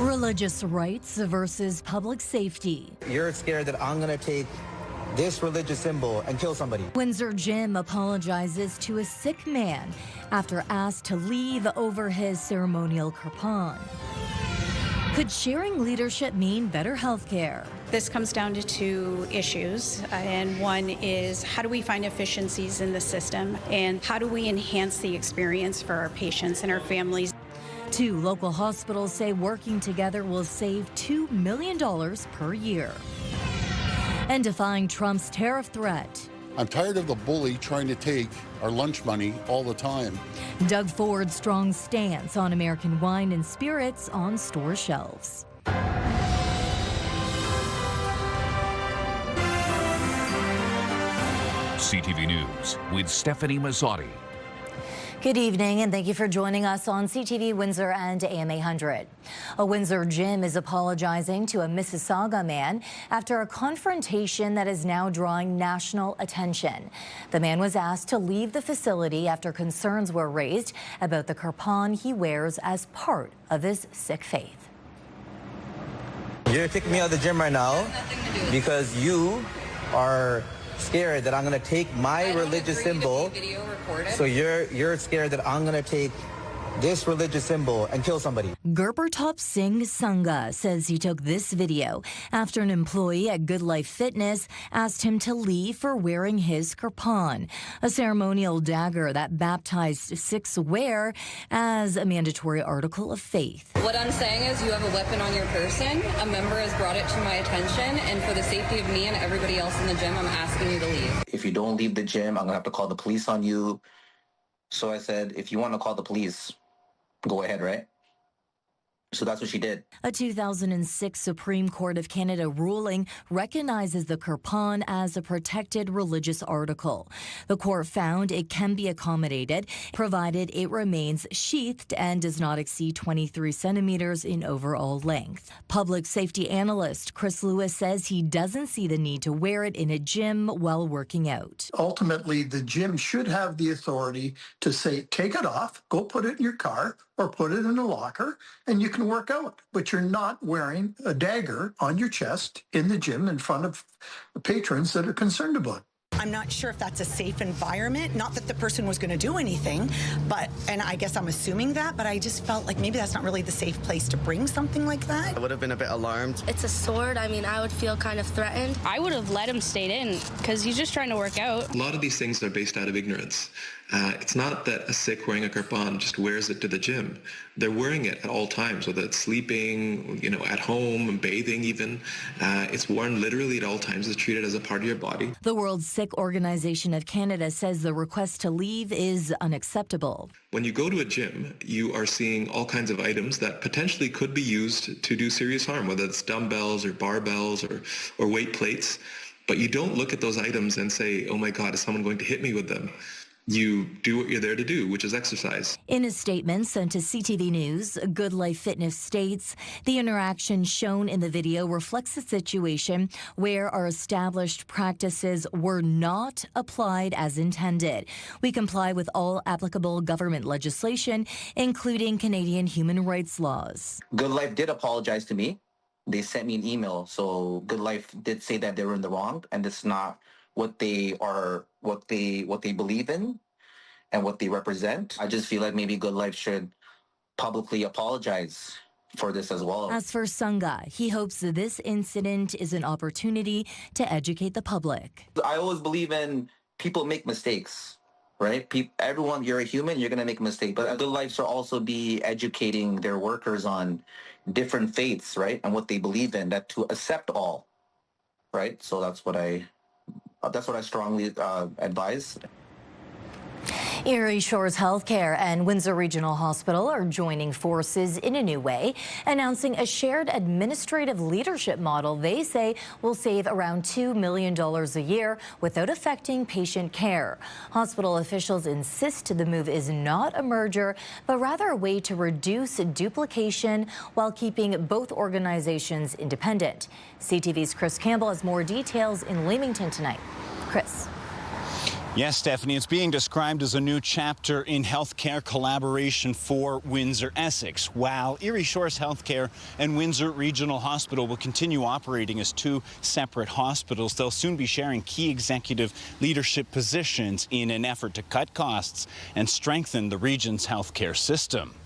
Religious rights versus public safety. You're scared that I'm going to take this religious symbol and kill somebody. Windsor Gym apologizes to a Sikh man after asked to leave over his ceremonial kirpan. Could sharing leadership mean better health care? This comes down to two issues, and one is how do we find efficiencies in the system, and how do we enhance the experience for our patients and our families? Two local hospitals say working together will save $2 million per year. And defying Trump's tariff threat. I'm tired of the bully trying to take our lunch money all the time. Doug Ford's strong stance on American wine and spirits on store shelves. CTV News with Stefanie Masotti. Good evening, and thank you for joining us on CTV Windsor and AM 800. A Windsor gym is apologizing to a Mississauga man after a confrontation that is now drawing national attention. The man was asked to leave the facility after concerns were raised about the kirpan he wears as part of his Sikh faith. You're kicking me out of the gym right now because you are scared that I'm going to take my religious symbol. So you're scared that I'm going to take this religious symbol and kill somebody. Gurpratap Singh Sangha says he took this video after an employee at Good Life Fitness asked him to leave for wearing his kirpan, a ceremonial dagger that baptized Sikhs wear as a mandatory article of faith. What I'm saying is you have a weapon on your person. A member has brought it to my attention, and for the safety of me and everybody else in the gym, I'm asking you to leave. If you don't leave the gym, I'm going to have to call the police on you. So I said, if you want to call the police, go ahead, right? So that's what she did. A 2006 Supreme Court of Canada ruling recognizes the kirpan as a protected religious article. The court found it can be accommodated, provided it remains sheathed and does not exceed 23 centimeters in overall length. Public safety analyst Chris Lewis says he doesn't see the need to wear it in a gym while working out. Ultimately, the gym should have the authority to say, take it off, go put it in your car, or put it in a locker, and you can work out. But you're not wearing a dagger on your chest in the gym in front of patrons that are concerned about it. I'm not sure if that's a safe environment. Not that the person was going to do anything, and I guess I'm assuming that, but I just felt like maybe that's not really the safe place to bring something like that. I would have been a bit alarmed. It's a sword. I mean, I would feel kind of threatened. I would have let him stay in because he's just trying to work out. A lot of these things are based out of ignorance. It's not that a Sikh wearing a kirpan just wears it to the gym. They're wearing it at all times, whether it's sleeping, at home, bathing even. It's worn literally at all times. It's treated as a part of your body. The World Sikh Organization of Canada says the request to leave is unacceptable. When you go to a gym, you are seeing all kinds of items that potentially could be used to do serious harm, whether it's dumbbells or barbells or weight plates. But you don't look at those items and say, oh my God, is someone going to hit me with them? You do what you're there to do, which is exercise. In a statement sent to CTV News, Good Life Fitness states, the interaction shown in the video reflects a situation where our established practices were not applied as intended. We comply with all applicable government legislation, including Canadian human rights laws. Good Life did apologize to me. They sent me an email. So Good Life did say that they were in the wrong, and it's not what they are, what they believe in and what they represent. I just feel like maybe Good Life should publicly apologize for this as well. As for Sangha, he hopes that this incident is an opportunity to educate the public. I always believe in people make mistakes, right? Everyone, you're a human, you're going to make a mistake. But Good Life should also be educating their workers on different faiths, right? And what they believe in, that to accept all, right? So that's what I strongly advise. Erie Shores Healthcare and Windsor Regional Hospital are joining forces in a new way, announcing a shared administrative leadership model they say will save around $2 million a year without affecting patient care. Hospital officials insist the move is not a merger, but rather a way to reduce duplication while keeping both organizations independent. CTV's Chris Campbell has more details in Leamington tonight. Chris. Yes, Stephanie, it's being described as a new chapter in healthcare collaboration for Windsor, Essex. While Erie Shores Healthcare and Windsor Regional Hospital will continue operating as two separate hospitals, they'll soon be sharing key executive leadership positions in an effort to cut costs and strengthen the region's healthcare system.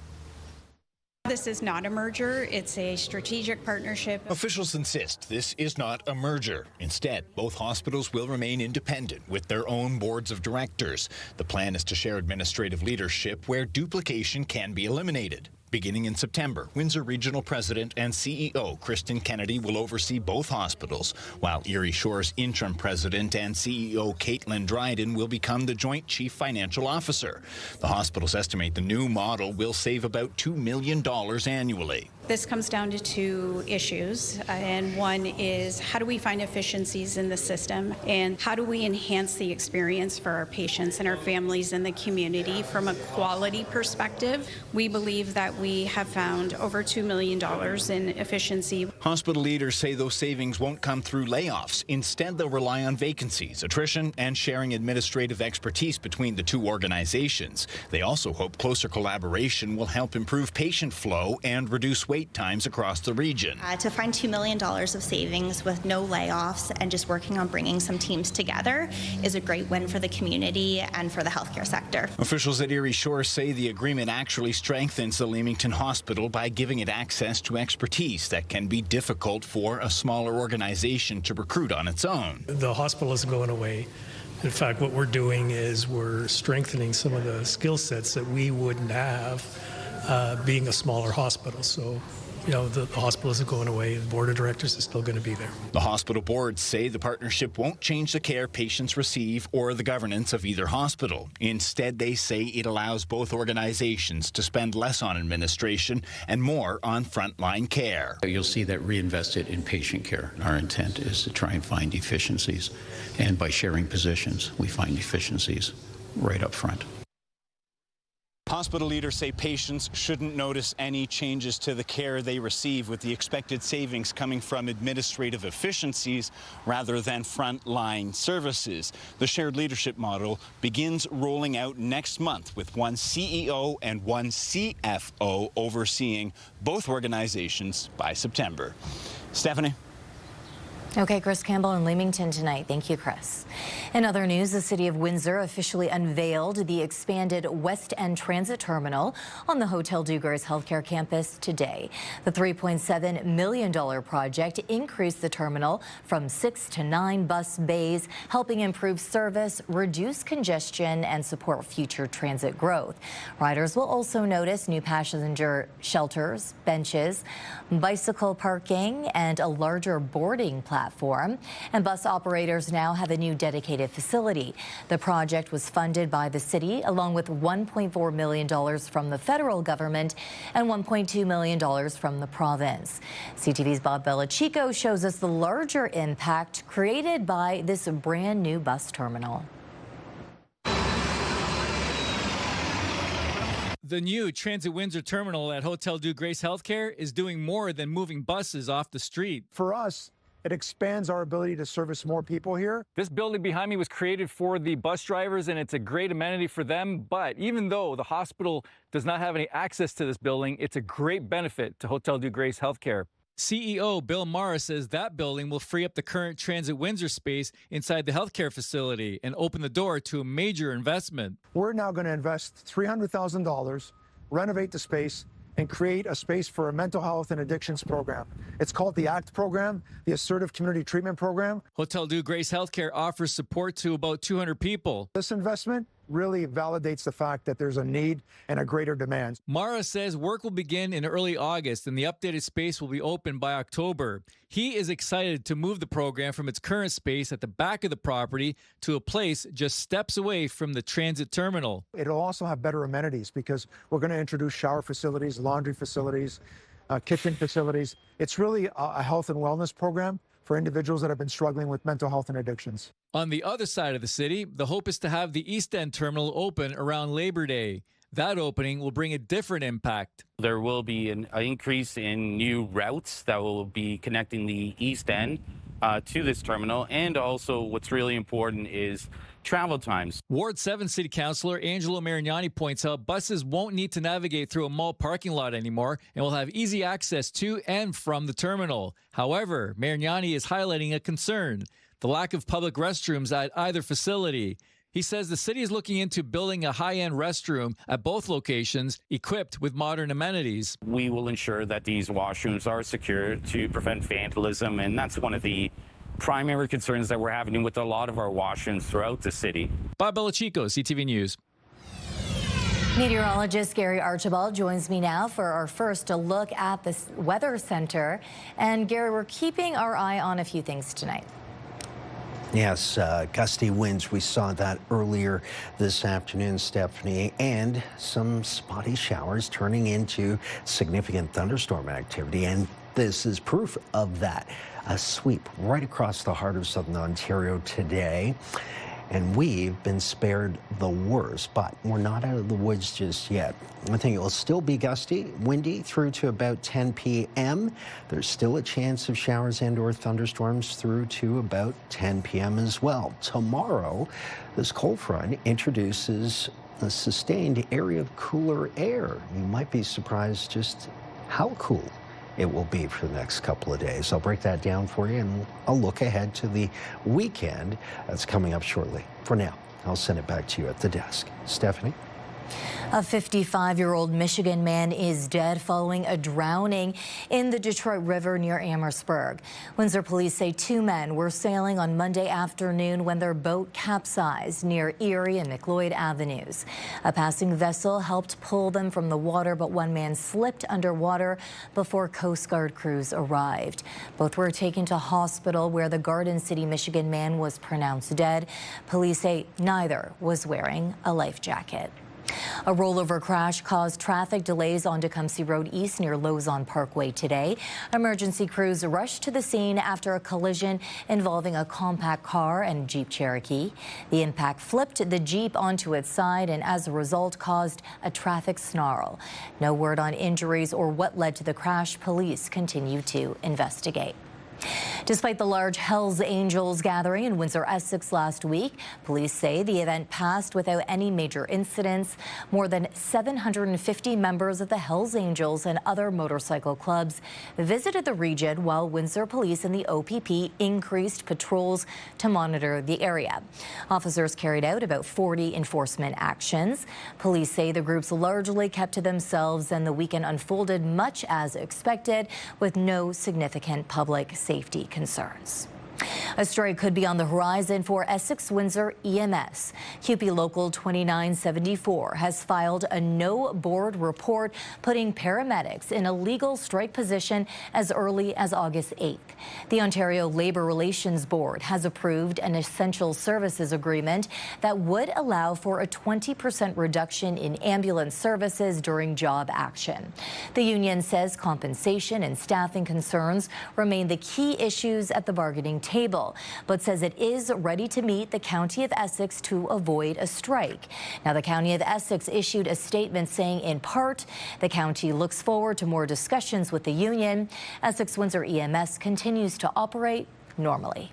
This is not a merger, it's a strategic partnership. Officials insist this is not a merger. Instead, both hospitals will remain independent with their own boards of directors. The plan is to share administrative leadership where duplication can be eliminated. Beginning in September, Windsor Regional President and CEO Kristen Kennedy will oversee both hospitals, while Erie Shores Interim President and CEO Caitlin Dryden will become the Joint Chief Financial Officer. The hospitals estimate the new model will save about $2 million annually. This comes down to two issues, and one is how do we find efficiencies in the system, and how do we enhance the experience for our patients and our families in the community from a quality perspective. We believe that we have found over $2 million in efficiency. Hospital leaders say those savings won't come through layoffs. Instead, they'll rely on vacancies, attrition, and sharing administrative expertise between the two organizations. They also hope closer collaboration will help improve patient flow and reduce wait times across the region. To find $2 million of savings with no layoffs and just working on bringing some teams together is a great win for the community and for the healthcare sector. Officials at Erie Shores say the agreement actually strengthens the Leamington Hospital by giving it access to expertise that can be difficult for a smaller organization to recruit on its own. The hospital isn't going away. In fact, what we're doing is we're strengthening some of the skill sets that we wouldn't have being a smaller hospital. So, you know, the hospital isn't going away. The board of directors is still going to be there. The hospital boards say the partnership won't change the care patients receive or the governance of either hospital. Instead, they say it allows both organizations to spend less on administration and more on frontline care. You'll see that reinvested in patient care. Our intent is to try and find efficiencies, and by sharing positions, we find efficiencies right up front. Hospital leaders say patients shouldn't notice any changes to the care they receive, with the expected savings coming from administrative efficiencies rather than frontline services. The shared leadership model begins rolling out next month, with one CEO and one CFO overseeing both organizations by September. Stefanie. Okay, Chris Campbell in Leamington tonight. Thank you, Chris. In other news, the City of Windsor officially unveiled the expanded West End Transit Terminal on the Hotel Dieu Grace Healthcare Campus today. The $3.7 million project increased the terminal from 6 to 9 bus bays, helping improve service, reduce congestion, and support future transit growth. Riders will also notice new passenger shelters, benches, bicycle parking, and a larger boarding platform. And bus operators now have a new dedicated facility. The project was funded by the city, along with $1.4 million from the federal government and $1.2 million from the province. CTV's Bob Belichico shows us the larger impact created by this brand new bus terminal. The new Transit Windsor terminal at Hotel Dieu Grace Healthcare is doing more than moving buses off the street. For us, it expands our ability to service more people here. This building behind me was created for the bus drivers, and it's a great amenity for them. But even though the hospital does not have any access to this building, it's a great benefit to Hotel Dieu Grace Healthcare. CEO Bill Mara says that building will free up the current Transit Windsor space inside the healthcare facility and open the door to a major investment. We're now going to invest $300,000, renovate the space, and create a space for a mental health and addictions program. It's called the ACT program, the Assertive Community Treatment Program. Hotel Dieu Grace Healthcare offers support to about 200 people. This investment really validates the fact that there's a need and a greater demand. Mara says work will begin in early August and the updated space will be open by October. He is excited to move the program from its current space at the back of the property to a place just steps away from the transit terminal. It'll also have better amenities because we're going to introduce shower facilities, laundry facilities, kitchen facilities. It's really a health and wellness program for individuals that have been struggling with mental health and addictions. On the other side of the city, the hope is to have the East End terminal open around Labor Day. That opening will bring a different impact. There will be an increase in new routes that will be connecting the East End to this terminal. And also what's really important is travel times. Ward 7 City Councillor Angelo Marignani points out buses won't need to navigate through a mall parking lot anymore and will have easy access to and from the terminal. However, Marignani is highlighting a concern: the lack of public restrooms at either facility. He says the city is looking into building a high-end restroom at both locations equipped with modern amenities. We will ensure that these washrooms are secure to prevent vandalism, and that's one of the primary concerns that we're having with a lot of our washrooms throughout the city. Bob Belichico, CTV News. Meteorologist Gary Archibald joins me now for our first look at the Weather Center. And Gary, we're keeping our eye on a few things tonight. Yes, gusty winds. We saw that earlier this afternoon, Stephanie, and some spotty showers turning into significant thunderstorm activity. And this is proof of that. A sweep right across the heart of southern Ontario today. And we've been spared the worst, but we're not out of the woods just yet. I think it will still be gusty, windy through to about 10 p.m. There's still a chance of showers and/or thunderstorms through to about 10 p.m. as well. Tomorrow, this cold front introduces a sustained area of cooler air. You might be surprised just how cool it will be for the next couple of days. I'll break that down for you, and I'll look ahead to the weekend that's coming up shortly. For now, I'll send it back to you at the desk. Stephanie? A 55-year-old Michigan man is dead following a drowning in the Detroit River near Amherstburg. Windsor police say 2 men were sailing on Monday afternoon when their boat capsized near Erie and McLeod Avenues. A passing vessel helped pull them from the water, but 1 man slipped underwater before Coast Guard crews arrived. Both were taken to hospital where the Garden City, Michigan man was pronounced dead. Police say neither was wearing a life jacket. A rollover crash caused traffic delays on Tecumseh Road East near Lozon Parkway today. Emergency crews rushed to the scene after a collision involving a compact car and Jeep Cherokee. The impact flipped the Jeep onto its side and as a result caused a traffic snarl. No word on injuries or what led to the crash. Police continue to investigate. Despite the large Hells Angels gathering in Windsor, Essex last week, police say the event passed without any major incidents. More than 750 members of the Hells Angels and other motorcycle clubs visited the region, while Windsor Police and the OPP increased patrols to monitor the area. Officers carried out about 40 enforcement actions. Police say the groups largely kept to themselves and the weekend unfolded much as expected, with no significant public safety concerns. A strike could be on the horizon for Essex Windsor EMS. QP Local 2974 has filed a no board report putting paramedics in a legal strike position as early as August 8th. The Ontario Labour Relations Board has approved an essential services agreement that would allow for a 20% reduction in ambulance services during job action. The union says compensation and staffing concerns remain the key issues at the bargaining table, but says it is ready to meet the County of Essex to avoid a strike. Now, the County of Essex issued a statement saying, in part, the county looks forward to more discussions with the union. Essex Windsor EMS continues to operate normally.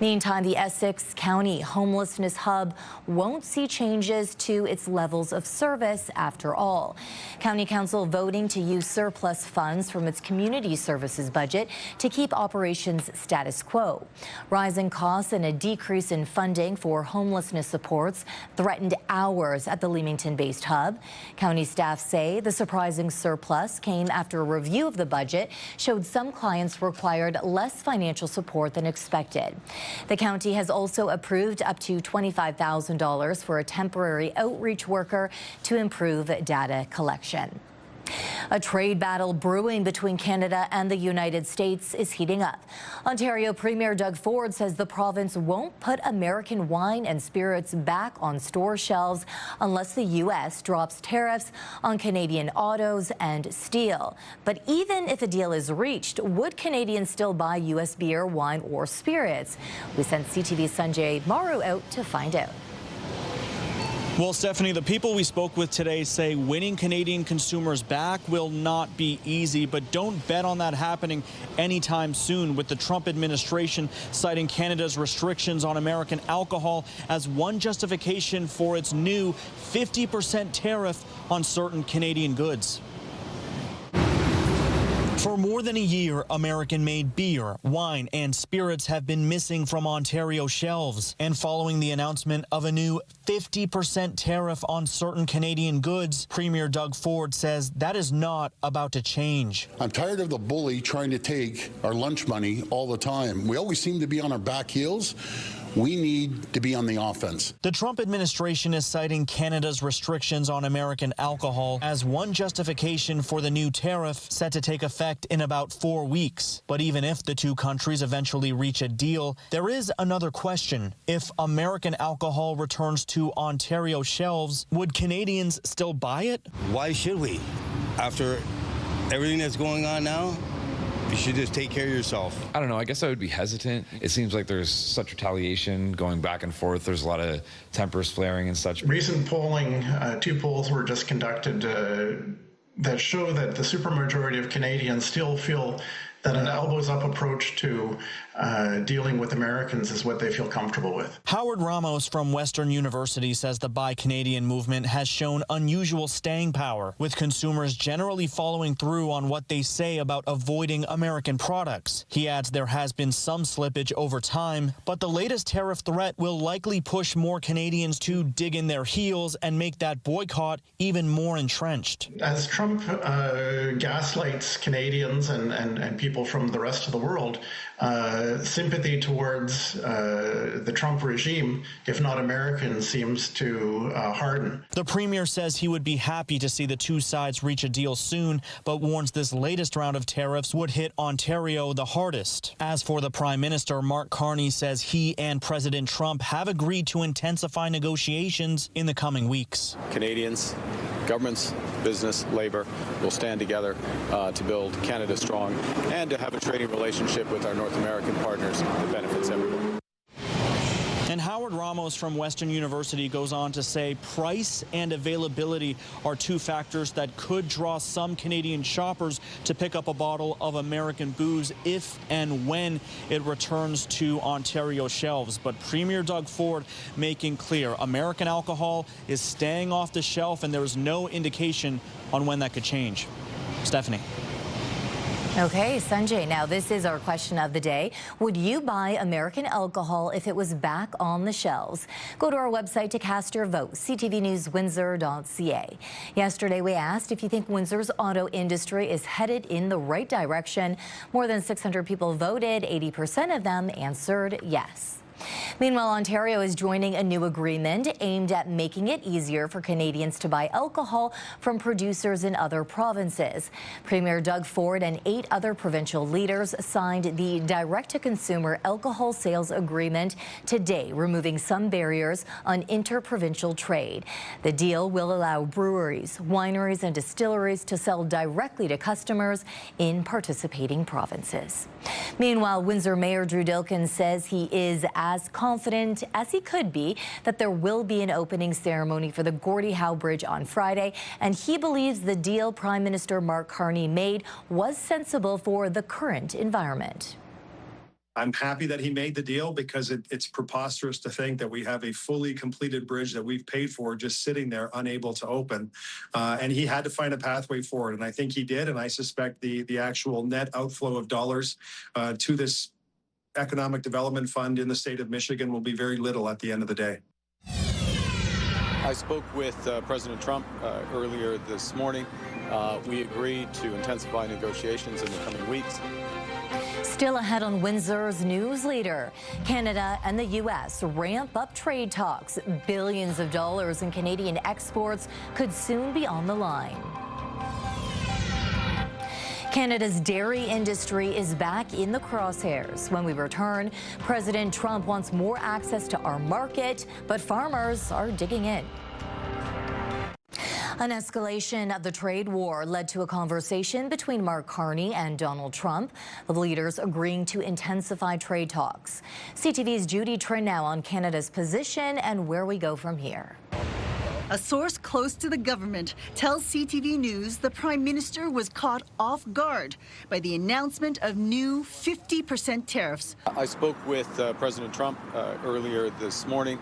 Meantime, the Essex County Homelessness Hub won't see changes to its levels of service after all. County Council voting to use surplus funds from its community services budget to keep operations status quo. Rising costs and a decrease in funding for homelessness supports threatened hours at the Leamington-based hub. County staff say the surprising surplus came after a review of the budget showed some clients required less financial support than expected. The county has also approved up to $25,000 for a temporary outreach worker to improve data collection. A trade battle brewing between Canada and the United States is heating up. Ontario Premier Doug Ford says the province won't put American wine and spirits back on store shelves unless the U.S. drops tariffs on Canadian autos and steel. But even if a deal is reached, would Canadians still buy U.S. beer, wine, or spirits? We sent CTV Sanjay Maru out to find out. Well, Stefanie, the people we spoke with today say winning Canadian consumers back will not be easy, but don't bet on that happening anytime soon, with the Trump administration citing Canada's restrictions on American alcohol as one justification for its new 50% tariff on certain Canadian goods. For more than a year, American-made beer, wine, and spirits have been missing from Ontario shelves. And following the announcement of a new 50% tariff on certain Canadian goods, Premier Doug Ford says that is not about to change. I'm tired of the bully trying to take our lunch money all the time. We always seem to be on our back heels. We need to be on the offense. The Trump administration is citing Canada's restrictions on American alcohol as one justification for the new tariff set to take effect in about 4 weeks. But even if the two countries eventually reach a deal, there is another question. If American alcohol returns to Ontario shelves, would Canadians still buy it? Why should we? After everything that's going on now, you should just take care of yourself. I don't know. I guess I would be hesitant. It seems like there's such retaliation going back and forth. There's a lot of tempers flaring and such. Recent polling, 2 polls were just conducted that show that the supermajority of Canadians still feel that an elbows-up approach to dealing with Americans is what they feel comfortable with. Howard Ramos from Western University says the Buy Canadian movement has shown unusual staying power, with consumers generally following through on what they say about avoiding American products. He adds there has been some slippage over time, but the latest tariff threat will likely push more Canadians to dig in their heels and make that boycott even more entrenched. As Trump gaslights Canadians and people from the rest of the world, sympathy towards the Trump regime, if not Americans, seems to harden. The Premier says he would be happy to see the two sides reach a deal soon, but warns this latest round of tariffs would hit Ontario the hardest. As for the Prime Minister, Mark Carney says he and President Trump have agreed to intensify negotiations in the coming weeks. Canadians, governments, business, labor will stand together to build Canada strong and to have a trading relationship with our North American partners that benefits everyone. And Howard Ramos from Western University goes on to say price and availability are two factors that could draw some Canadian shoppers to pick up a bottle of American booze if and when it returns to Ontario shelves. But Premier Doug Ford making clear American alcohol is staying off the shelf, and there is no indication on when that could change. Stephanie. Okay, Sanjay, now this is our question of the day. Would you buy American alcohol if it was back on the shelves? Go to our website to cast your vote, ctvnewswindsor.ca. Yesterday, we asked if you think Windsor's auto industry is headed in the right direction. More than 600 people voted. 80% of them answered yes. Meanwhile, Ontario is joining a new agreement aimed at making it easier for Canadians to buy alcohol from producers in other provinces. Premier Doug Ford and 8 other provincial leaders signed the direct-to-consumer alcohol sales agreement today, removing some barriers on interprovincial trade. The deal will allow breweries, wineries, and distilleries to sell directly to customers in participating provinces. Meanwhile, Windsor Mayor Drew Dilkin says he is as confident as he could be that there will be an opening ceremony for the Gordie Howe Bridge on Friday, and he believes the deal Prime Minister Mark Carney made was sensible for the current environment. I'm happy that he made the deal because it's preposterous to think that we have a fully completed bridge that we've paid for just sitting there unable to open. And he had to find a pathway forward, and I think he did. And I suspect the actual net outflow of dollars to this economic development fund in the state of Michigan will be very little at the end of the day. I spoke with President Trump earlier this morning. We agreed to intensify negotiations in the coming weeks. Still ahead on Windsor's news leader, Canada and the U.S. ramp up trade talks. Billions of dollars in Canadian exports could soon be on the line. Canada's dairy industry is back in the crosshairs. When we return, President Trump wants more access to our market, but farmers are digging in. An escalation of the trade war led to a conversation between Mark Carney and Donald Trump, the leaders agreeing to intensify trade talks. CTV's Judy Trin now on Canada's position and where we go from here. A source close to the government tells CTV News the Prime Minister was caught off guard by the announcement of new 50% tariffs. I spoke with President Trump earlier this morning.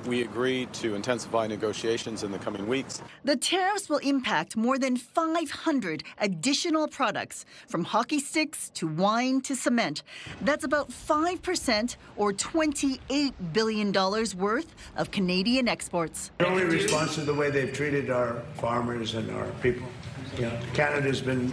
We agreed to intensify negotiations in the coming weeks. The tariffs will impact more than 500 additional products, from hockey sticks to wine to cement. That's about 5% or $28 billion worth of Canadian exports. Only response to the way they've treated our farmers and our people. Canada's been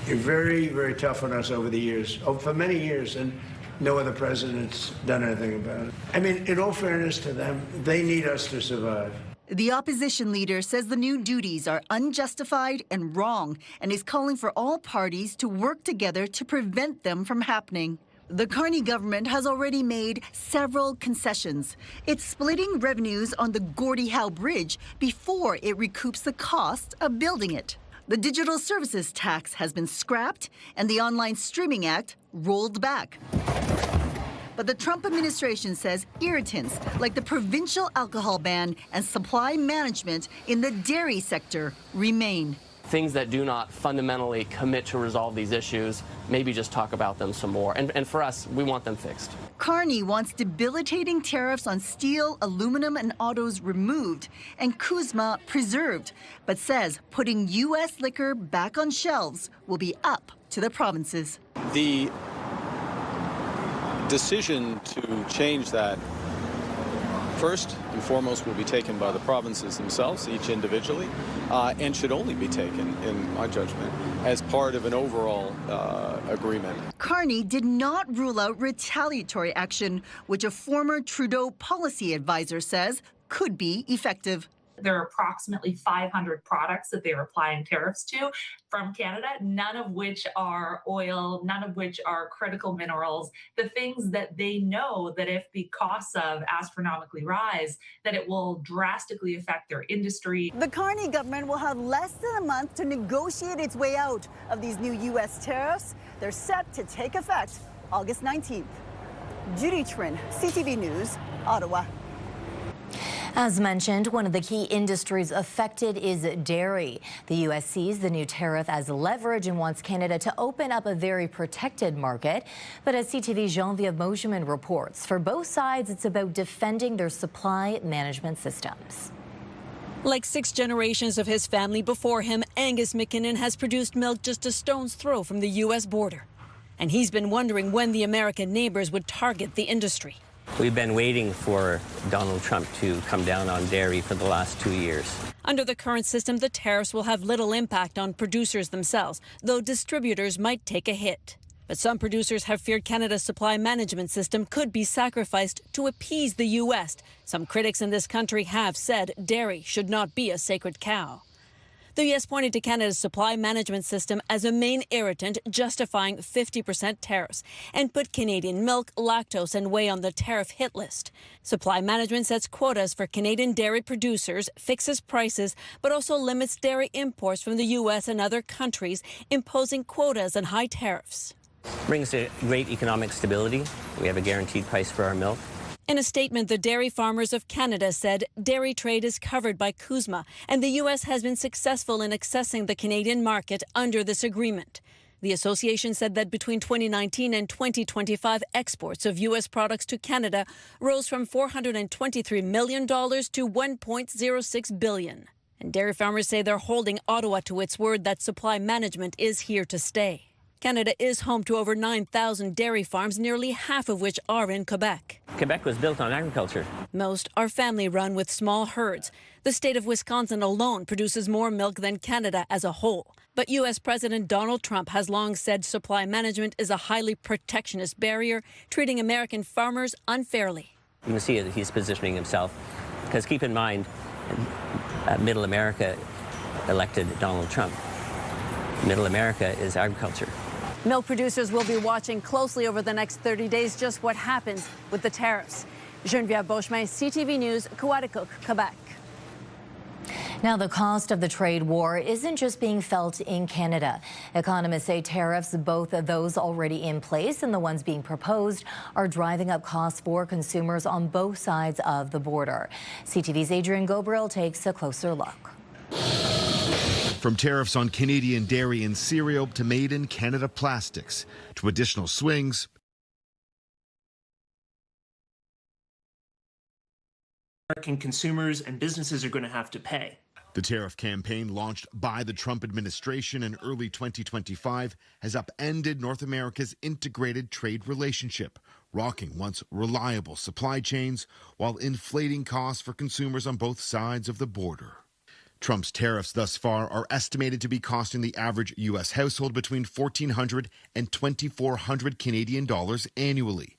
very, very tough on us over the years, for many years, and no other president's done anything about it. I mean, in all fairness to them, they need us to survive. The opposition leader says the new duties are unjustified and wrong, and is calling for all parties to work together to prevent them from happening. The Carney government has already made several concessions. It's splitting revenues on the Gordie Howe Bridge before it recoups the cost of building it. The digital services tax has been scrapped, and the Online Streaming Act rolled back. But the Trump administration says irritants like the provincial alcohol ban and supply management in the dairy sector remain. Things that do not fundamentally commit to resolve these issues, maybe just talk about them some more. And for us, we want them fixed. Carney wants debilitating tariffs on steel, aluminum, and autos removed, and CUSMA preserved, but says putting U.S. liquor back on shelves will be up to the provinces. The decision to change that, first and foremost, will be taken by the provinces themselves, each individually, and should only be taken, in my judgment, as part of an overall agreement. Carney did not rule out retaliatory action, which a former Trudeau policy advisor says could be effective. There are approximately 500 products that they're applying tariffs to from Canada, none of which are oil, none of which are critical minerals, the things that they know that if the costs of astronomically rise, that it will drastically affect their industry. The Carney government will have less than a month to negotiate its way out of these new U.S. tariffs. They're set to take effect August 19th. Judy Trin, CTV News, Ottawa. As mentioned, one of the key industries affected is dairy. The U.S. sees the new tariff as leverage and wants Canada to open up a very protected market. But as CTV's Jean-Vive Mojeman reports, for both sides, it's about defending their supply management systems. Like 6 generations of his family before him, Angus McKinnon has produced milk just a stone's throw from the U.S. border. And he's been wondering when the American neighbors would target the industry. We've been waiting for Donald Trump to come down on dairy for the last 2 years. Under the current system, the tariffs will have little impact on producers themselves, though distributors might take a hit. But some producers have feared Canada's supply management system could be sacrificed to appease the U.S. Some critics in this country have said dairy should not be a sacred cow. The U.S. pointed to Canada's supply management system as a main irritant, justifying 50% tariffs, and put Canadian milk, lactose, and whey on the tariff hit list. Supply management sets quotas for Canadian dairy producers, fixes prices, but also limits dairy imports from the U.S. and other countries, imposing quotas and high tariffs. Brings a great economic stability. We have a guaranteed price for our milk. In a statement, the Dairy Farmers of Canada said dairy trade is covered by CUSMA, and the U.S. has been successful in accessing the Canadian market under this agreement. The association said that between 2019 and 2025, exports of U.S. products to Canada rose from $423 million to $1.06 billion. And dairy farmers say they're holding Ottawa to its word that supply management is here to stay. Canada is home to over 9,000 dairy farms, nearly half of which are in Quebec. Quebec was built on agriculture. Most are family-run with small herds. The state of Wisconsin alone produces more milk than Canada as a whole. But U.S. President Donald Trump has long said supply management is a highly protectionist barrier, treating American farmers unfairly. You can see that he's positioning himself, because keep in mind, Middle America elected Donald Trump. Middle America is agriculture. Milk producers will be watching closely over the next 30 days just what happens with the tariffs. Geneviève Beauchemin, CTV News, Coaticook, Quebec. Now, the cost of the trade war isn't just being felt in Canada. Economists say tariffs, both of those already in place and the ones being proposed, are driving up costs for consumers on both sides of the border. CTV's Adrian Gobriel takes a closer look. From tariffs on Canadian dairy and cereal to made-in-Canada plastics to additional swings, American consumers and businesses are going to have to pay. the tariff campaign launched by the Trump administration in early 2025 has upended North America's integrated trade relationship, rocking once reliable supply chains while inflating costs for consumers on both sides of the border. Trump's tariffs thus far are estimated to be costing the average U.S. household between $1,400 and $2,400 Canadian dollars annually.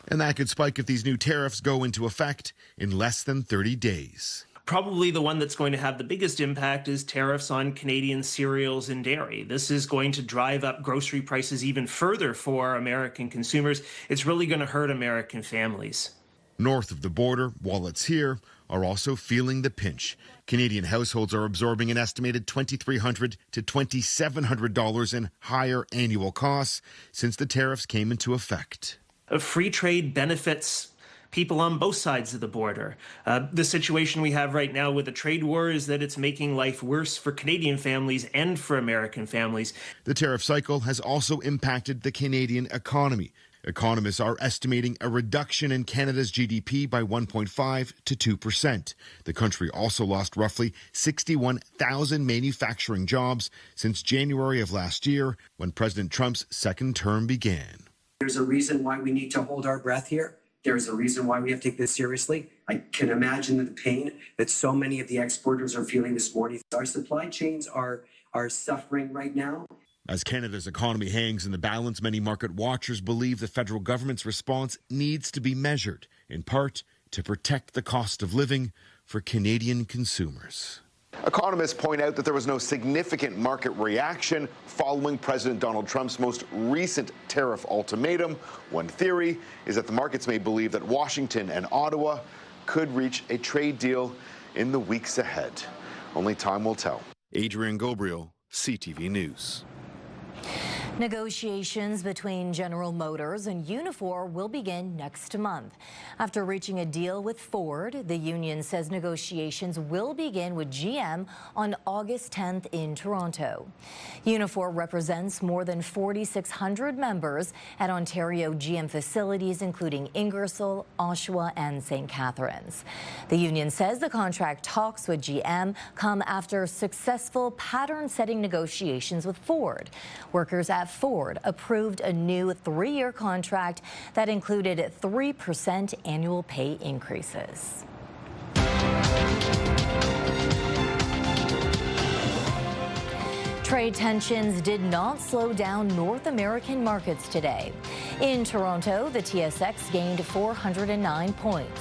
And that could spike if these new tariffs go into effect in less than 30 days. Probably the one that's going to have the biggest impact is tariffs on Canadian cereals and dairy. This is going to drive up grocery prices even further for American consumers. It's really going to hurt American families. North of the border, wallets here are also feeling the pinch. Canadian households are absorbing an estimated $2,300 to $2,700 in higher annual costs since the tariffs came into effect. Free trade benefits people on both sides of the border. The situation we have right now with the trade war is that it's making life worse for Canadian families and for American families. The tariff cycle has also impacted the Canadian economy. Economists are estimating a reduction in Canada's GDP by 1.5 to 2%. The country also lost roughly 61,000 manufacturing jobs since January of last year, when President Trump's second term began. There's a reason why we need to hold our breath here. There's a reason why we have to take this seriously. I can imagine the pain that so many of the exporters are feeling this morning. Our supply chains are suffering right now. As Canada's economy hangs in the balance, many market watchers believe the federal government's response needs to be measured, in part to protect the cost of living for Canadian consumers. Economists point out that there was no significant market reaction following President Donald Trump's most recent tariff ultimatum. One theory is that the markets may believe that Washington and Ottawa could reach a trade deal in the weeks ahead. Only time will tell. Adrian Gobriel, CTV News. Negotiations between General Motors and Unifor will begin next month. After reaching a deal with Ford, the union says negotiations will begin with GM on August 10th in Toronto. Unifor represents more than 4,600 members at Ontario GM facilities, including Ingersoll, Oshawa, and St. Catharines. The union says the contract talks with GM come after successful pattern-setting negotiations with Ford. Workers at Ford approved a new 3-year contract that included 3% annual pay increases. Trade tensions did not slow down North American markets today. In Toronto, the TSX gained 409 points.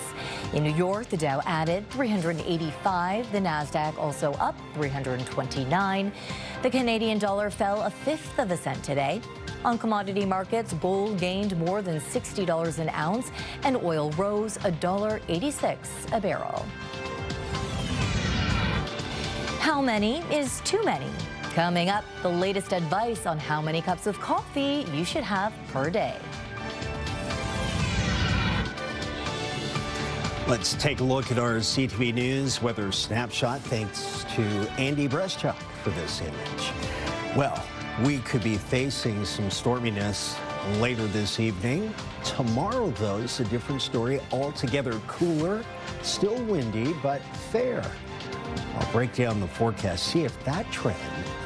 In New York, the Dow added 385. The Nasdaq also up 329. The Canadian dollar fell 1/5 of a cent today. On commodity markets, gold gained more than $60 an ounce, and oil rose $1.86 a barrel. How many is too many? Coming up, the latest advice on how many cups of coffee you should have per day. Let's take a look at our CTV News weather snapshot. Thanks to Andy Breschuk for this image. Well, we could be facing some storminess later this evening. Tomorrow, though, is a different story. Altogether cooler, still windy, but fair. I'll break down the forecast, see if that trend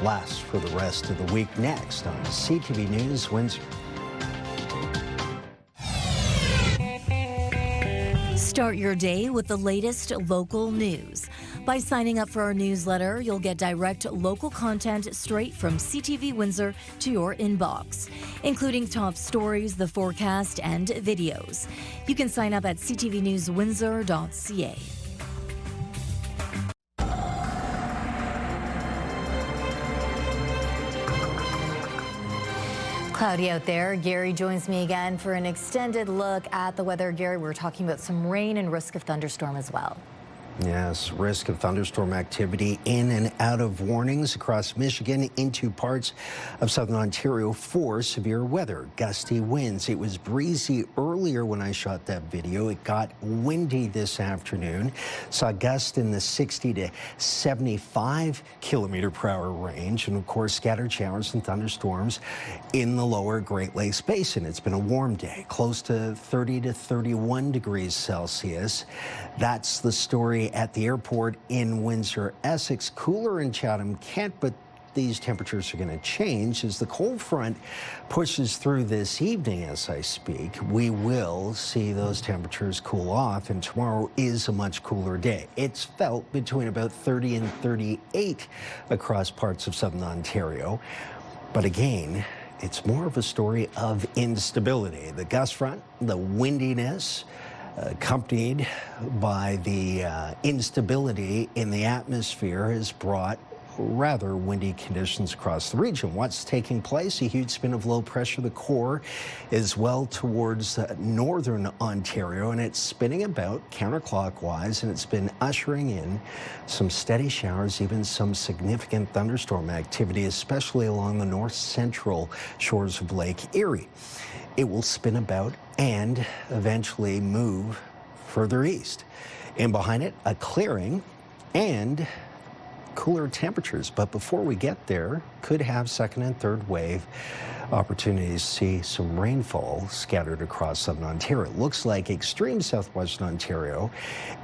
lasts for the rest of the week next on CTV News Windsor. Start your day with the latest local news. By signing up for our newsletter, you'll get direct local content straight from CTV Windsor to your inbox, including top stories, the forecast, and videos. You can sign up at ctvnewswindsor.ca. Cloudy out there. Gary joins me again for an extended look at the weather. Gary, we're talking about some rain and risk of thunderstorm as well. Yes, risk of thunderstorm activity in and out of warnings across Michigan into parts of southern Ontario for severe weather. Gusty winds. It was breezy earlier when I shot that video. It got windy this afternoon. Saw gusts in the 60 to 75 kilometer per hour range. And of course, scattered showers and thunderstorms in the lower Great Lakes Basin. It's been a warm day, close to 30 to 31 degrees Celsius. That's the story at the airport in Windsor, Essex. Cooler in Chatham-Kent, but these temperatures are going to change as the cold front pushes through this evening as I speak. We will see those temperatures cool off, and tomorrow is a much cooler day. It's felt between about 30 and 38 across parts of southern Ontario. But again, it's more of a story of instability. The gust front, the windiness, accompanied by the instability in the atmosphere, has brought rather windy conditions across the region. What's taking place? A huge spin of low pressure, the core, is well towards northern Ontario, and it's spinning about counterclockwise, and it's been ushering in some steady showers, even some significant thunderstorm activity, especially along the north central shores of Lake Erie. It will spin about and eventually move further east. And behind it, a clearing and cooler temperatures. But before we get there, could have second and third wave opportunities to see some rainfall scattered across southern Ontario. Looks like extreme southwestern Ontario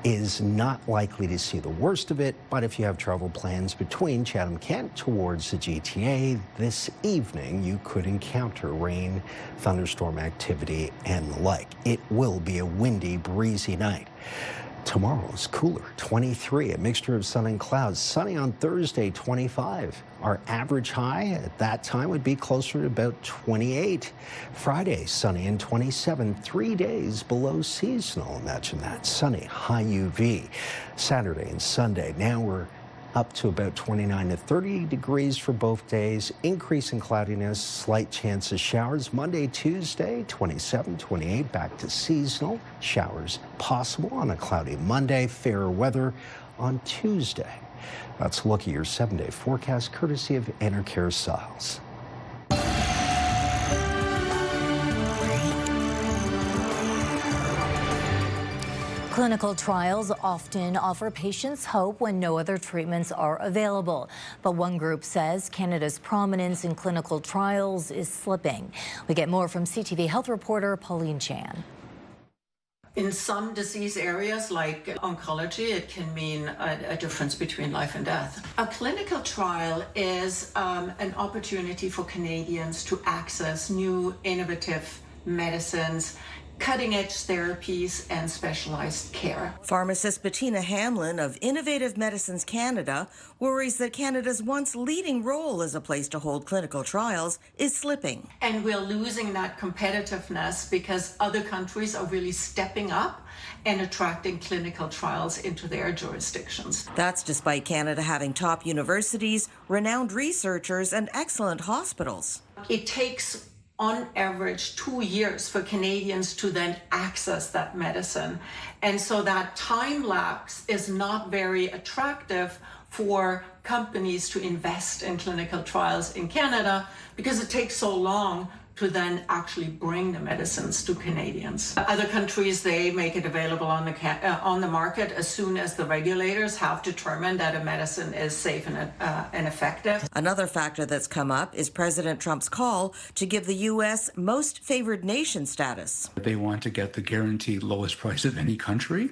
is not likely to see the worst of it, but if you have travel plans between Chatham-Kent towards the GTA this evening, you could encounter rain, thunderstorm activity, and the like. It will be a windy, breezy night. Tomorrow's cooler, 23, a mixture of sun and clouds. Sunny on Thursday, 25. Our average high at that time would be closer to about 28. Friday, sunny and 27, 3 days below seasonal. Imagine that, sunny, high UV. Saturday and Sunday, now we're up to about 29 to 30 degrees for both days. Increase in cloudiness, slight chance of showers. Monday, Tuesday, 27, 28, back to seasonal. Showers possible on a cloudy Monday. Fairer weather on Tuesday. Let's look at your 7-day forecast courtesy of Enercare Styles. Clinical trials often offer patients hope when no other treatments are available. But one group says Canada's prominence in clinical trials is slipping. We get more from CTV Health reporter Pauline Chan. In some disease areas like oncology, it can mean a difference between life and death. A clinical trial is an opportunity for Canadians to access new innovative medicines, cutting-edge therapies, and specialized care. Pharmacist Bettina Hamlin of Innovative Medicines Canada worries that Canada's once leading role as a place to hold clinical trials is slipping. And we're losing that competitiveness because other countries are really stepping up and attracting clinical trials into their jurisdictions. That's despite Canada having top universities, renowned researchers, and excellent hospitals. It takes on average 2 years for Canadians to then access that medicine. And so that time lapse is not very attractive for companies to invest in clinical trials in Canada because it takes so long to then actually bring the medicines to Canadians. Other countries, they make it available on the market as soon as the regulators have determined that a medicine is safe and effective. Another factor that's come up is President Trump's call to give the U.S. most favored nation status. They want to get the guaranteed lowest price of any country.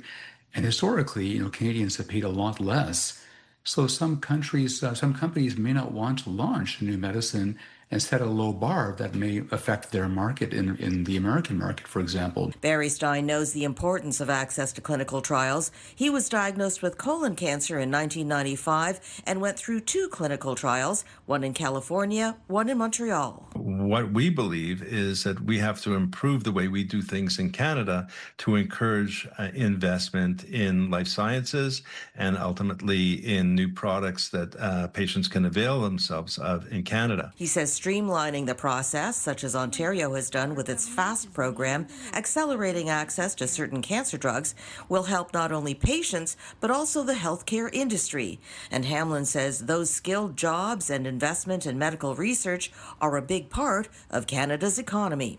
And historically, Canadians have paid a lot less. So some companies may not want to launch a new medicine and set a low bar that may affect their market in the American market, for example. Barry Stein knows the importance of access to clinical trials. He was diagnosed with colon cancer in 1995 and went through 2 clinical trials, one in California, one in Montreal. what we believe is that we have to improve the way we do things in Canada to encourage investment in life sciences and ultimately in new products that patients can avail themselves of in Canada. He says streamlining the process, such as Ontario has done with its FAST program, accelerating access to certain cancer drugs, will help not only patients, but also the healthcare industry. And Hamlin says those skilled jobs and investment in medical research are a big part of Canada's economy.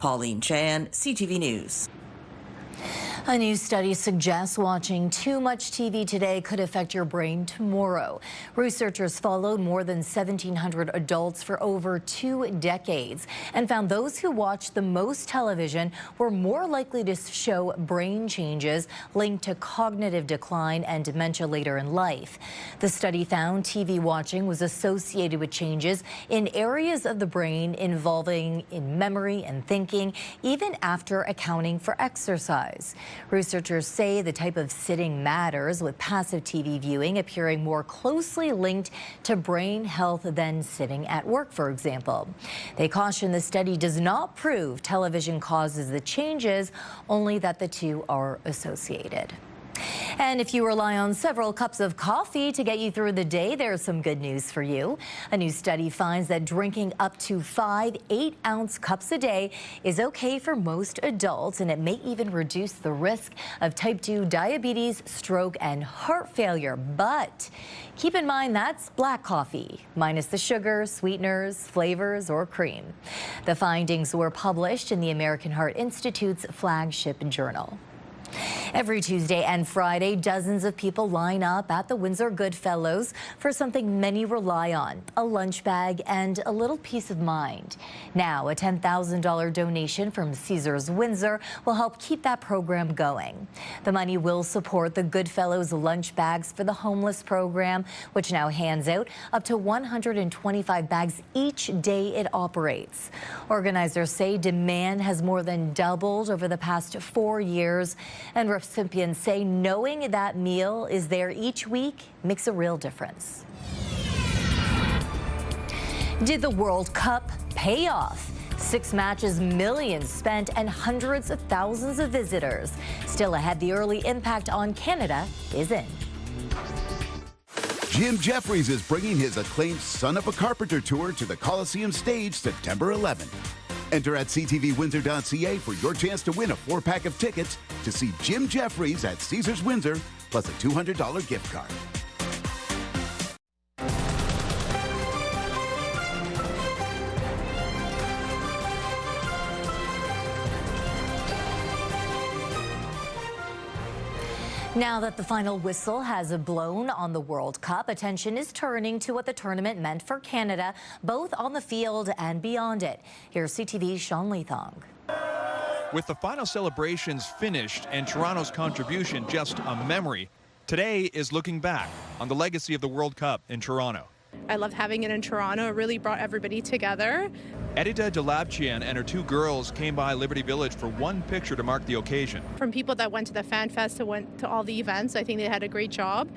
Pauline Chan, CTV News. A new study suggests watching too much TV today could affect your brain tomorrow. Researchers followed more than 1,700 adults for over 2 decades and found those who watched the most television were more likely to show brain changes linked to cognitive decline and dementia later in life. The study found TV watching was associated with changes in areas of the brain involving in memory and thinking, even after accounting for exercise. Researchers say the type of sitting matters, with passive TV viewing appearing more closely linked to brain health than sitting at work, for example. They caution the study does not prove television causes the changes, only that the two are associated. And if you rely on several cups of coffee to get you through the day, there's some good news for you. A new study finds that drinking up to 5 8-ounce cups a day is okay for most adults, and it may even reduce the risk of type 2 diabetes, stroke, and heart failure. But keep in mind that's black coffee, minus the sugar, sweeteners, flavors, or cream. The findings were published in the American Heart Institute's flagship journal. Every Tuesday and Friday, dozens of people line up at the Windsor Goodfellows for something many rely on, a lunch bag and a little peace of mind. Now, a $10,000 donation from Caesars Windsor will help keep that program going. The money will support the Goodfellows lunch bags for the homeless program, which now hands out up to 125 bags each day it operates. Organizers say demand has more than doubled over the past 4 years, and recipients say knowing that meal is there each week makes a real difference. Did the World Cup pay off? 6 matches, millions spent, and hundreds of thousands of visitors. Still ahead, the early impact on Canada is in. Jim Jeffries is bringing his acclaimed Son of a Carpenter tour to the Coliseum stage September 11th. Enter at ctvwindsor.ca for your chance to win a 4-pack of tickets to see Jim Jeffries at Caesars Windsor, plus a $200 gift card. Now that the final whistle has blown on the World Cup, attention is turning to what the tournament meant for Canada, both on the field and beyond it. Here's CTV's Sean Leathong. With the final celebrations finished and Toronto's contribution just a memory, today is looking back on the legacy of the World Cup in Toronto. I love having it in Toronto. It really brought everybody together. Edita Delabchian and her 2 girls came by Liberty Village for one picture to mark the occasion. From people that went to the Fan Fest to went to all the events, I think they had a great job.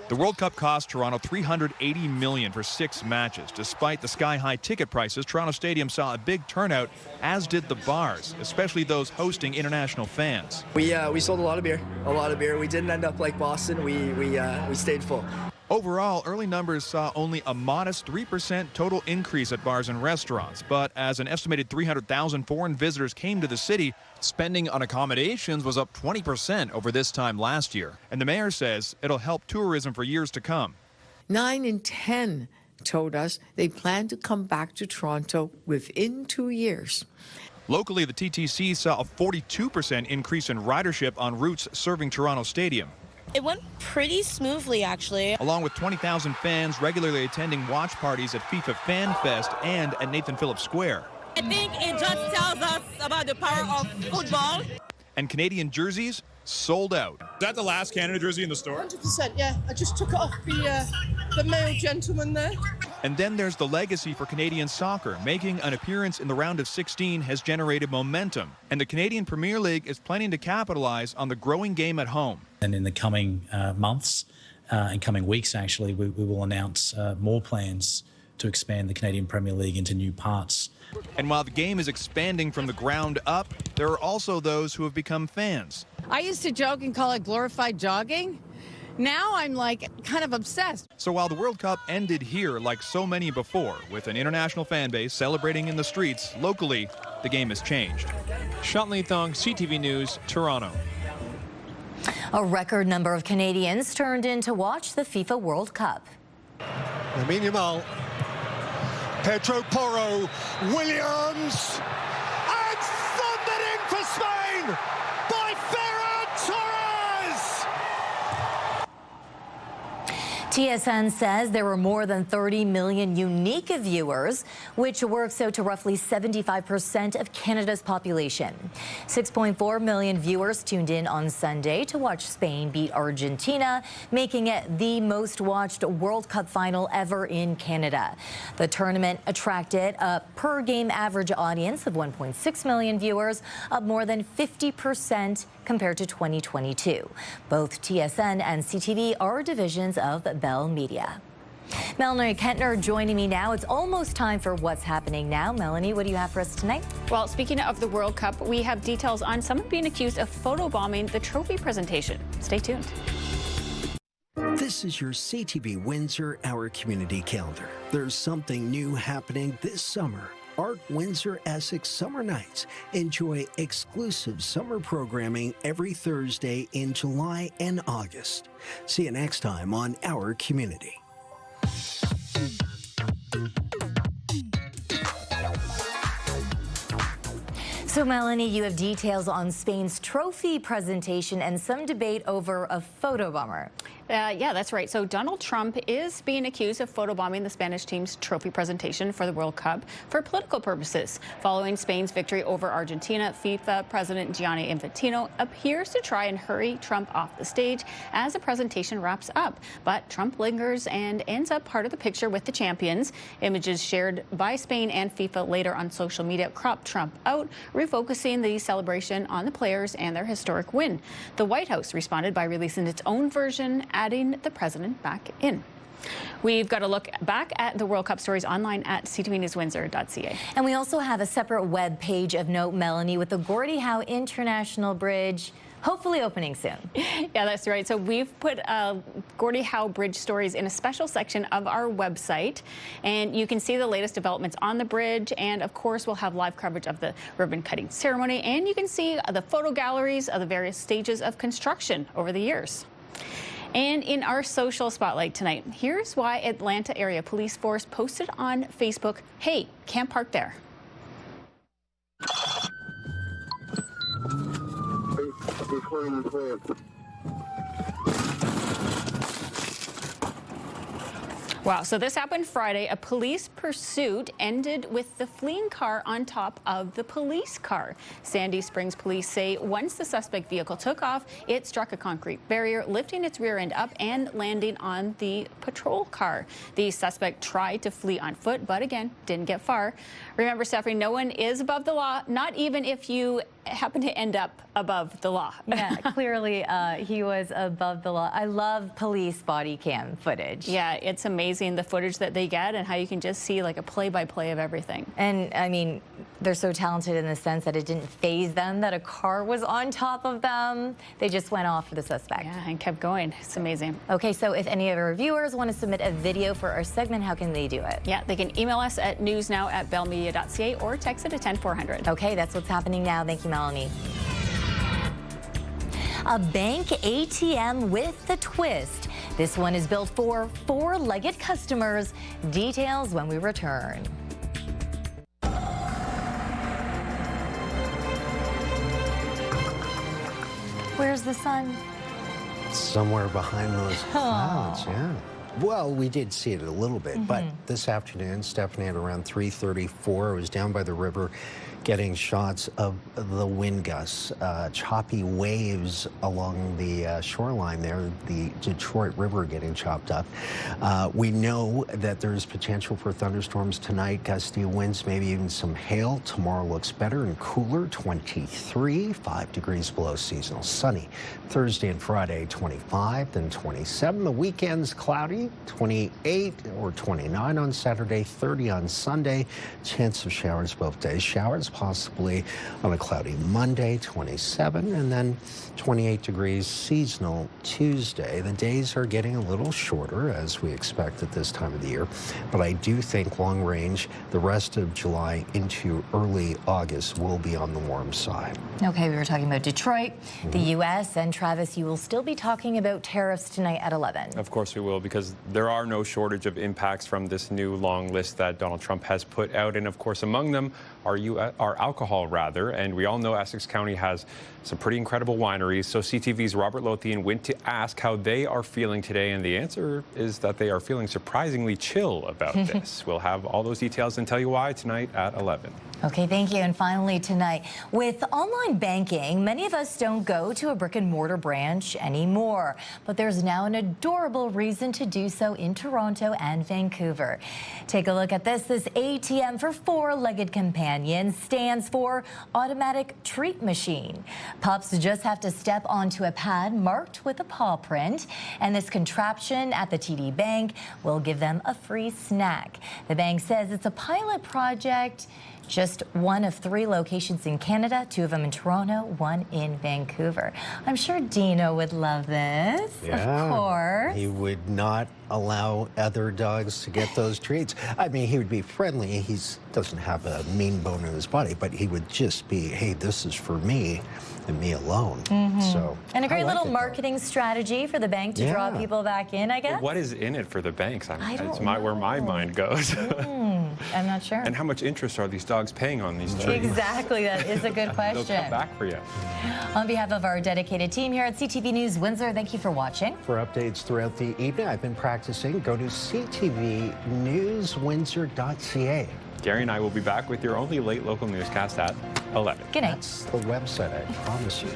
The World Cup cost Toronto $380 million for 6 matches. Despite the sky-high ticket prices, Toronto Stadium saw a big turnout, as did the bars, especially those hosting international fans. We sold a lot of beer. We didn't end up like Boston. We stayed full. Overall, early numbers saw only a modest 3% total increase at bars and restaurants. But as an estimated 300,000 foreign visitors came to the city, spending on accommodations was up 20% over this time last year. And the mayor says it'll help tourism for years to come. 9 in 10 told us they plan to come back to Toronto within 2 years. Locally, the TTC saw a 42% increase in ridership on routes serving Toronto Stadium. It went pretty smoothly, actually. Along with 20,000 fans regularly attending watch parties at FIFA Fan Fest and at Nathan Phillips Square. I think it just tells us about the power of football. And Canadian jerseys sold out. Is that the last Canada jersey in the store? 100%, yeah. I just took it off the male gentleman there. And then there's the legacy for Canadian soccer. Making an appearance in the round of 16 has generated momentum. And the Canadian Premier League is planning to capitalize on the growing game at home. And in the coming months and coming weeks, actually, we will announce more plans to expand the Canadian Premier League into new parts. And while the game is expanding from the ground up, there are also those who have become fans. I used to joke and call it glorified jogging. Now I'm like kind of obsessed. So while the World Cup ended here like so many before, with an international fan base celebrating in the streets, locally, the game has changed. Shantley Thong, CTV News, Toronto. A record number of Canadians turned in to watch the FIFA World Cup. Lamine Yamal, Pedro Porro, Williams, and thundered in for Spain by Ferran Torres! TSN says there were more than 30 million unique viewers, which works out to roughly 75% of Canada's population. 6.4 million viewers tuned in on Sunday to watch Spain beat Argentina, making it the most watched World Cup final ever in Canada. The tournament attracted a per-game average audience of 1.6 million viewers, up more than 50% compared to 2022. Both TSN and CTV are divisions of Bell Media. Melanie Kentner joining me now. It's almost time for What's Happening Now. Melanie, what do you have for us tonight? Well, speaking of the World Cup, we have details on someone being accused of photobombing the trophy presentation. Stay tuned. This is your CTV Windsor Our Community Calendar. There's something new happening this summer. Art Windsor Essex Summer Nights. Enjoy exclusive summer programming every Thursday in July and August. See you next time on Our Community. So, Melanie, you have details on Spain's trophy presentation and some debate over a photobomber. Yeah, that's right. So Donald Trump is being accused of photobombing the Spanish team's trophy presentation for the World Cup for political purposes. Following Spain's victory over Argentina, FIFA President Gianni Infantino appears to try and hurry Trump off the stage as the presentation wraps up. But Trump lingers and ends up part of the picture with the champions. Images shared by Spain and FIFA later on social media crop Trump out, refocusing the celebration on the players and their historic win. The White House responded by releasing its own version, adding the president back in. We've got a look back at the World Cup stories online at ctvnewswindsor.ca. And we also have a separate web page of note, Melanie, with the Gordie Howe International Bridge hopefully opening soon. Yeah, that's right. So we've put Gordie Howe Bridge stories in a special section of our website, and you can see the latest developments on the bridge, and of course we'll have live coverage of the ribbon cutting ceremony, and you can see the photo galleries of the various stages of construction over the years. And in our social spotlight tonight, here's why Atlanta area police force posted on Facebook, "Hey, can't park there." Wow, so this happened Friday. A police pursuit ended with the fleeing car on top of the police car. Sandy Springs police say once the suspect vehicle took off, it struck a concrete barrier, lifting its rear end up and landing on the patrol car. The suspect tried to flee on foot, but again, didn't get far. Remember, Stefanie, no one is above the law, not even if you happen to end up above the law. Yeah, clearly he was above the law. I love police body cam footage. Yeah, it's amazing the footage that they get and how you can just see like a play-by-play of everything. And I mean, they're so talented in the sense that it didn't faze them that a car was on top of them. They just went off for the suspect. Yeah, and kept going. It's amazing. Okay, so if any of our viewers want to submit a video for our segment, how can they do it? Yeah, they can email us at newsnow@bellmedia.ca or text it to 10400. Okay, that's what's happening now. Thank you, Melanie. A bank ATM with a twist. This one is built for four-legged customers. Details when we return. Where's the sun? Somewhere behind those clouds, yeah. Well, we did see it a little bit, but this afternoon, Stefanie, at around 3:34, I was down by the river getting shots of the wind gusts, choppy waves along the shoreline there, the Detroit River getting chopped up. We know that there's potential for thunderstorms tonight, gusty winds, maybe even some hail. Tomorrow looks better and cooler, 23, 5 degrees below seasonal. Sunny Thursday and Friday, 25, then 27. The weekend's cloudy. Saturday, 28 or 29 on Saturday, 30 on Sunday. Chance of showers both days. Showers possibly on a cloudy Monday, 27, and then 28 degrees seasonal Tuesday. The days are getting a little shorter, as we expect at this time of the year, but I do think long range, the rest of July into early August will be on the warm side. Okay, we were talking about Detroit, the U.S., and Travis, you will still be talking about tariffs tonight at 11. Of course we will, because there are no shortage of impacts from this new long list that Donald Trump has put out, and of course among them are alcohol, rather, and we all know Essex County has some pretty incredible wineries. So CTV's Robert Lothian went to ask how they are feeling today, and the answer is that they are feeling surprisingly chill about this. We'll have all those details and tell you why tonight at 11. Okay, thank you. And finally tonight, with online banking, many of us don't go to a brick and mortar branch anymore. But there's now an adorable reason to do so in Toronto and Vancouver. Take a look at this. This ATM for four-legged companions stands for Automatic Treat Machine. Pups just have to step onto a pad marked with a paw print, and this contraption at the TD Bank will give them a free snack. The bank says it's a pilot project. Just one of 3 locations in Canada, 2 of them in Toronto, 1 in Vancouver. I'm sure Dino would love this, of course. He would not allow other dogs to get those treats. I mean, he would be friendly. He doesn't have a mean bone in his body, but he would just be, hey, this is for me and me alone. So, and a great little marketing strategy for the bank to draw people back in, I guess. But what is in it for the banks? It's where my mind goes. I'm not sure. And how much interest are these dogs paying on these treats? Exactly, that is a good question. They'll come back for you. On behalf of our dedicated team here at CTV News Windsor, thank you for watching. For updates throughout the evening, I've been practicing. Go to ctvnewswindsor.ca. Gary and I will be back with your only late local newscast at 11. Good night. That's the website, I promise you.